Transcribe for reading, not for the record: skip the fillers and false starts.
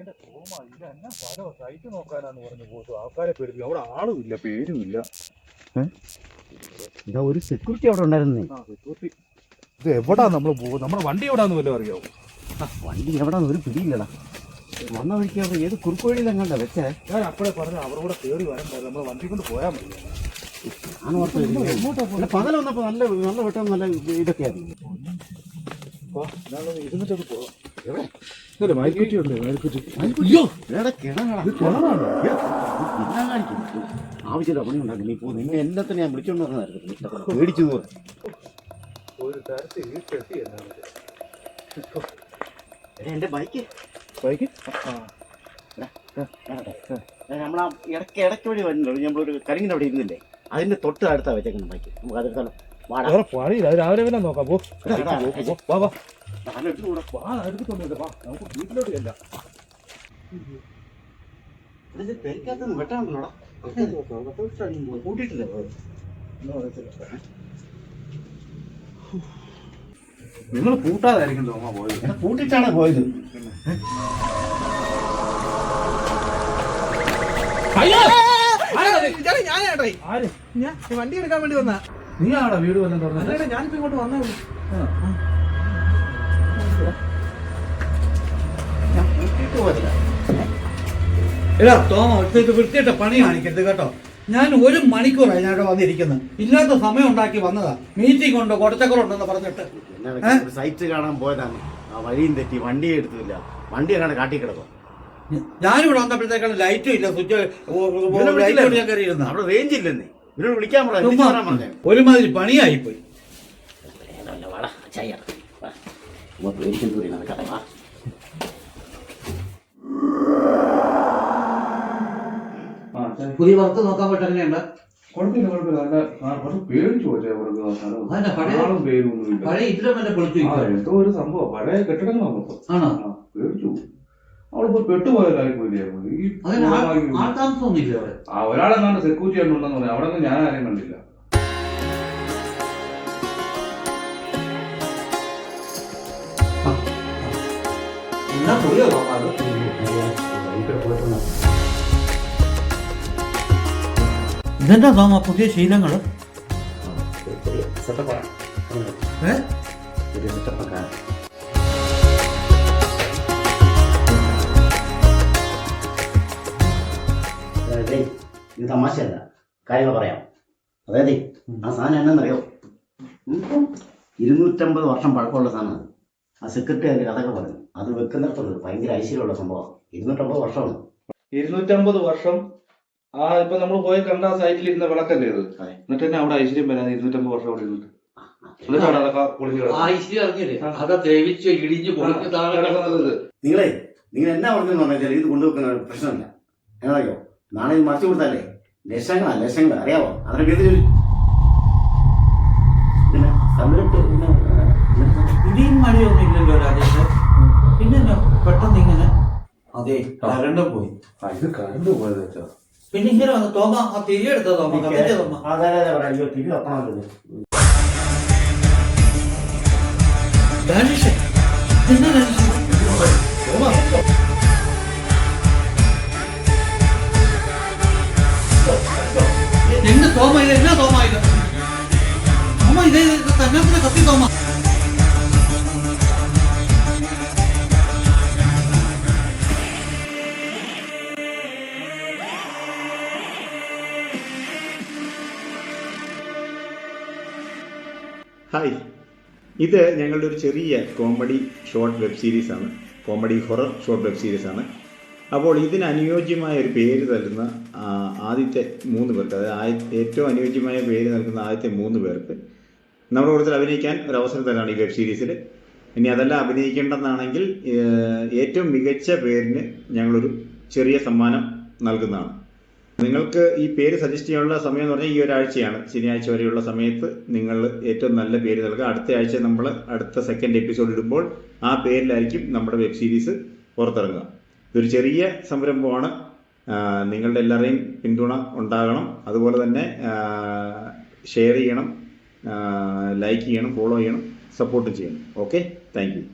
എന്റെ തോമ ഇല്ല എന്നെ പല സൈറ്റ് നോക്കാനാന്ന് പറഞ്ഞു പോയിട്ട് ആൾക്കാരെ പേടിപ്പിക്കും. അവിടെ ആളും ഇല്ല, പേരും ഇല്ല. ഇതാ ഒരു സെക്യൂരിറ്റി അവിടെ ഉണ്ടായിരുന്നേ. സെക്യൂരിറ്റി ഇത് എവിടാ നമ്മൾ പോകും? നമ്മുടെ വണ്ടി എവിടാന്ന് വല്ലതും അറിയാവോ? വണ്ടി എവിടാന്ന് ഒരു പിടിയില്ലടാ. വന്ന വഴിക്ക് അവിടെ ഏത് കുറുക്കുവഴിയിൽ എങ്ങാണ്ടാ വെച്ചേ? ഞാൻ അപ്പോഴേ പറഞ്ഞു അവരോട് കയറി വരണ്ടായിരുന്നു, നമ്മൾ വണ്ടി കൊണ്ട് പോയാൽ മതി. പകൽ വന്നപ്പോ നല്ല നല്ല വെട്ടം നല്ല ഇതൊക്കെയായിരുന്നു. ഇരുന്നിട്ടത് പോവാം. ആവശ്യമില്ല പണി ഉണ്ടാക്കില്ല. ഇപ്പോ നിന്നെ എല്ലാത്തിനും ഞാൻ വിളിച്ചോണ്ട് വന്നതായിരുന്നു. പേടിച്ചു പോവാ. ഒരു തരത്തിൽ വീട്ടിലെത്തി. എന്റെ ബൈക്ക് നമ്മളാ ഇടയ്ക്ക് വഴി വരുന്നുള്ളൂ. നമ്മളൊരു കരിങ്ങിന്റെ അവിടെ ഇരുന്നില്ലേ, അതിന്റെ തൊട്ട് അടുത്താ വെച്ചേക്കുന്ന ബൈക്ക്. നമുക്ക് അതെടുത്താലോ? പണിയില്ല, രാവിലെ പിന്നെ നോക്കാം. വീട്ടിലോട്ട് ചെല്ല. വെട്ടാണല്ലോടാ, കൂട്ടിയിട്ടില്ല. നിങ്ങൾ കൂട്ടാതായിരിക്കും തോമ പോയത്. കൂട്ടിട്ടാണ് പോയത്. ഞാൻ വണ്ടി എടുക്കാൻ വേണ്ടി വന്നാ. നീ ആടാ വീട് വന്നു തുറന്നത്? ഞാനിപ്പോ ഇങ്ങോട്ട് വന്നേ ഉള്ളൂ. എടാ തോമ, ഒറ്റയ്ക്ക് വൃത്തിയിട്ട പണി കാണിക്കരുത് കേട്ടോ. ഞാൻ 1 മണിക്കൂറായി ഞാൻ ഇവിടെ വന്നിരിക്കുന്നത്. ഇല്ലാത്ത സമയം ഉണ്ടാക്കി വന്നതാ. മീറ്റിംഗ് ഉണ്ടോ കൊടച്ചക്കറുണ്ടെന്ന് പറഞ്ഞിട്ട് സൈറ്റ് കാണാൻ പോയതാണ്. ആ വഴിയും തെറ്റി, വണ്ടി എടുത്തില്ല. വണ്ടി അങ്ങനെ കാട്ടി കിടക്കും. ഞാനിവിടെ വന്നപ്പോഴത്തേക്കാണ് ലൈറ്റും ഇല്ല, സ്വിച്ച് ഞാൻ കയറിയിരുന്ന. അവിടെ റേഞ്ച് ഇല്ലെന്നേ. ഇവരോട് വിളിക്കാൻ പറഞ്ഞു. ഒരുമാതിരി പണിയായി പോയി. പുതിയ വർക്ക് നോക്കാൻ പറ്റും. എങ്ങനെയുണ്ട്? കുഴപ്പമില്ല. പക്ഷെ പേടിച്ചു പോയി. പഴയ ഇതിലും വല്ല പൊളിച്ചു എന്തോ ഒരു സംഭവം, പഴയ കെട്ടിടങ്ങളാണ്. ആണോ? പേടിച്ചു. അവളിപ്പോ പെട്ടുപോയതായിപ്പോയില്ലായിരുന്നു. ഒരാളെങ്ങാണ്ട് സെക്യൂരിറ്റി ഉണ്ടെന്ന് പറഞ്ഞു. അവിടെ ഞാൻ ആരെയും കണ്ടില്ല. ഇതെന്താ തോമ പുതിയ ശീലങ്ങള്? ഇത് തമാശയല്ല, കാര്യങ്ങൾ പറയാം. അതായത് ആ സാധനം എന്നറിയോ, 250 വർഷം പഴക്കമുള്ള സാധനം. ആ സെക്രട്ടറി അതിന്റെ കഥകൾ പറഞ്ഞു. അത് വെക്കുന്നിടത്തുള്ളത് ഭയങ്കര ഐശ്വര്യമുള്ള സംഭവം. 250 വർഷമാണ്. 250 വർഷം. ഇപ്പൊ നമ്മൾ പോയി കണ്ട സൈറ്റിൽ ഇരുന്ന വിളക്കല്ലേ ഇത്? എന്നിട്ട് തന്നെ അവിടെ ഐശ്വര്യം വരാതെ 250 വർഷം അവിടെ ഇരുന്നിട്ട് നിങ്ങളെ നിങ്ങൾ എന്നാ പറഞ്ഞെന്ന് പറഞ്ഞാൽ ഇത് കൊണ്ടുവെക്കുന്ന പ്രശ്നമില്ല. എന്നറിയോ, നാളെ ഇത് മറിച്ചു കൊടുത്താലേ ലക്ഷങ്ങൾ അറിയാവോ? അതിനെ പേര് ഇനിയും മഴയൊന്നും ഇല്ലല്ലോ രാജേഷ്. പിന്നെ പെട്ടെന്ന് ഇങ്ങനെ അതെ കരണ്ട് പോയി. ഇത് കരണ്ട് പോയത് വെച്ചാ പിന്നെ ഇങ്ങനെ വന്നു തോമ. ആ തിരി എടുത്ത തോമ. തിരി തപ്പണമല്ലോ. രാജേഷ് എന്താ രാജേഷ്? എന്റെ തോമ ഇത് എന്നാ തോമ? ഇത് തോമ ഇത് തന്നെ കത്തി തോമ. ഹായ്, ഇത് ഞങ്ങളുടെ ഒരു ചെറിയ കോമഡി ഷോർട്ട് വെബ് സീരീസാണ്. കോമഡി ഹൊറർ ഷോർട്ട് വെബ് സീരീസാണ്. അപ്പോൾ ഇതിന് അനുയോജ്യമായ ഒരു പേര് നൽകുന്ന ആദ്യത്തെ 3 പേർക്ക്, അതായത് ഏറ്റവും അനുയോജ്യമായ പേര് നൽകുന്ന ആദ്യത്തെ 3 പേർക്ക് നമ്മുടെ കൂട്ടത്തിൽ അഭിനയിക്കാൻ ഒരു അവസരം തരാണ് ഈ വെബ് സീരീസിൽ. ഇനി അതല്ല അഭിനയിക്കേണ്ടെന്നാണെങ്കിൽ ഏറ്റവും മികച്ച പേരിന് ഞങ്ങളൊരു ചെറിയ സമ്മാനം നൽകുന്നതാണ്. നിങ്ങൾക്ക് ഈ പേര് സജസ്റ്റ് ചെയ്യാനുള്ള സമയം എന്ന് പറഞ്ഞാൽ ഈ ഒരാഴ്ചയാണ്. ശനിയാഴ്ച വരെയുള്ള സമയത്ത് നിങ്ങൾ ഏറ്റവും നല്ല പേര് നൽകുക. അടുത്ത ആഴ്ച നമ്മൾ അടുത്ത സെക്കൻഡ് എപ്പിസോഡ് ഇടുമ്പോൾ ആ പേരിലായിരിക്കും നമ്മുടെ വെബ് സീരീസ് പുറത്തിറങ്ങുക. ഇതൊരു ചെറിയ സംരംഭമാണ്. നിങ്ങളുടെ എല്ലാവരുടെയും പിന്തുണ ഉണ്ടാകണം. അതുപോലെ തന്നെ ഷെയർ ചെയ്യണം, ലൈക്ക് ചെയ്യണം, ഫോളോ ചെയ്യണം, സപ്പോർട്ടും ചെയ്യണം. Okay, thank you.